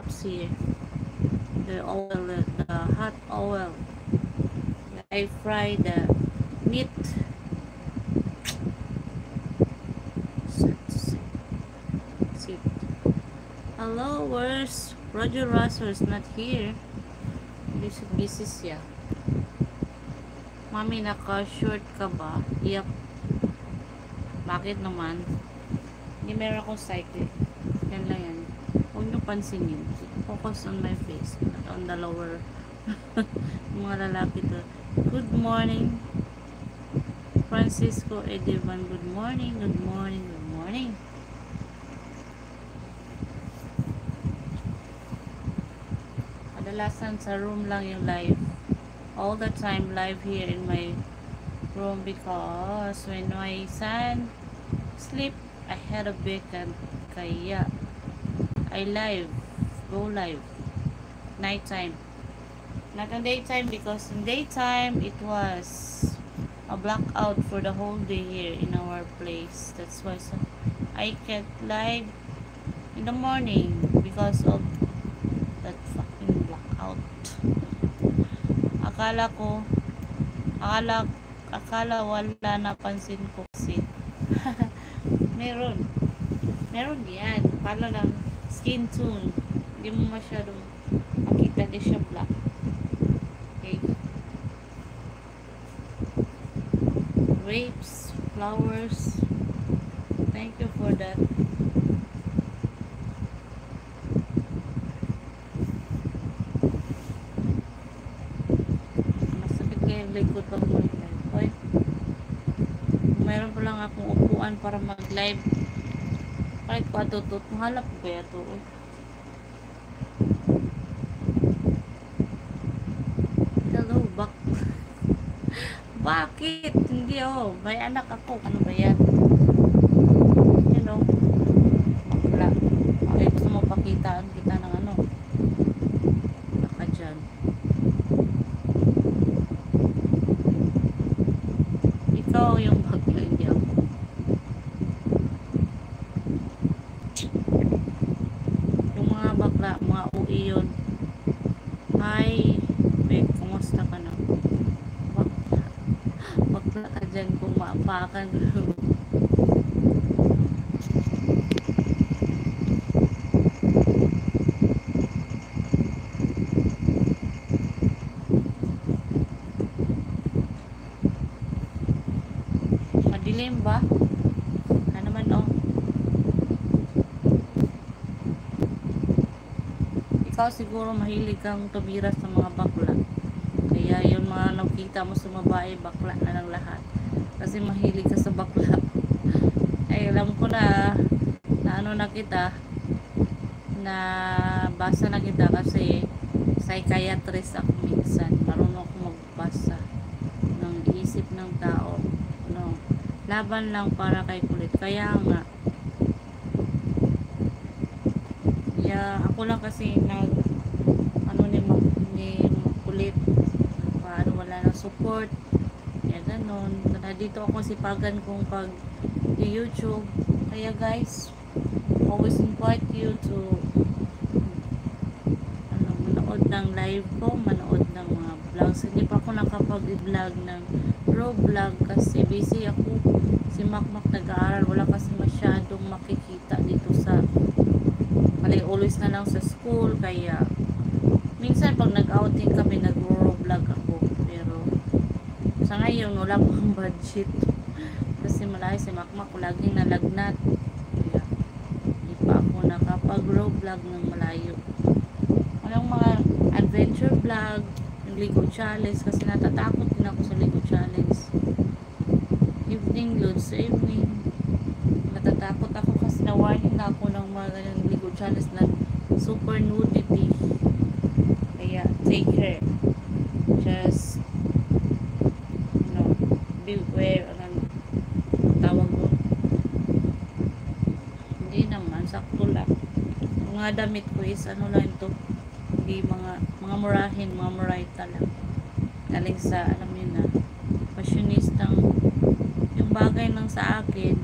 drops here. The oil, the hot oil. I fry the meat. Sit. Hello, where's Roger Russell? Is not here. Busy siya. Mami, naka-short ka ba? Yep. Bakit naman? Hindi meron akong cycle. Yan lang yan. Huwag nyo pansinin. Focus on my face, not on the lower. Mga lalaki to. Good morning, Francisco Edivan. Good morning, good morning, good morning. Kadalasan sa room lang yung live. All the time live here in my room because when my son sleep, I had a vacant. Kaya I live, go live. Nighttime. Not on daytime because in daytime it was a blackout for the whole day here in our place. That's why I can't live in the morning because of that fucking blackout. Akala wala, napansin ko kasi meron yan. Akala lang skin tone, hindi mo masyadong makita, di siya black. Okay, grapes, flowers, thank you for that. Masakit kayo likod pag mag-live. Okay, mayroon pa lang akong upuan para mag-live. Kahit ko atutut, mahalap ko kaya ito. Hello, bakit? Hindi may anak ako. Ano ba yan? Hello. Bakla. Okay, gusto mo pakitaan kita ng ano? Baka dyan. Ikaw yung bakla, hindi ako. Yung mga bakla, mga UI yun. Hi, Bek, kumusta ka na? Bakla ka dyan kung maapakan. Madilim ba? Ano naman Ikaw siguro mahilig kang tumira sa mga bakla. Kaya yung mga nakita mo sa babae, bakla na lang lahat. Kasi mahilig ka sa bakla. Ay, alam ko na ano na kita, na basa na kita kasi psychiatrist ako minsan. Marunong ako magbasa ng isip ng tao. No, laban lang para kay kulit. Kaya nga, ako lang kasi ni kulit, paano wala na support, kaya ganon. Dito ako sipagan kong pag YouTube. Kaya guys, always invite you to manood ng live ko, manood ng mga vlogs. Hindi pa ako nakapag-vlog ng raw vlog kasi busy ako. Si Makmak nag-aaral, wala kasi masyadong makikita dito sa always na lang sa school. Kaya minsan pag nag-outing kami, nag-raw vlog ako, pero sa ngayon wala pang budget kasi malayo si Makmak, laging nalagnat. Kaya hindi pa ako nakapag-raw vlog ng malayo. Walang mga adventure vlog, yung Lego challenge, kasi natatakot din ako sa Lego challenge. Evening load sa evening, natatakot ako kasi na-warning na ako ng mga ganyan Lego challenge na super nudity. Kaya take care, just beware. Anong tawag mo? Hindi naman, sakto lang. Yung mga damit ko is ano lang ito, hindi mga murahin, mga murayta lang, galing sa alam yun na fashionistang, yung bagay lang sa akin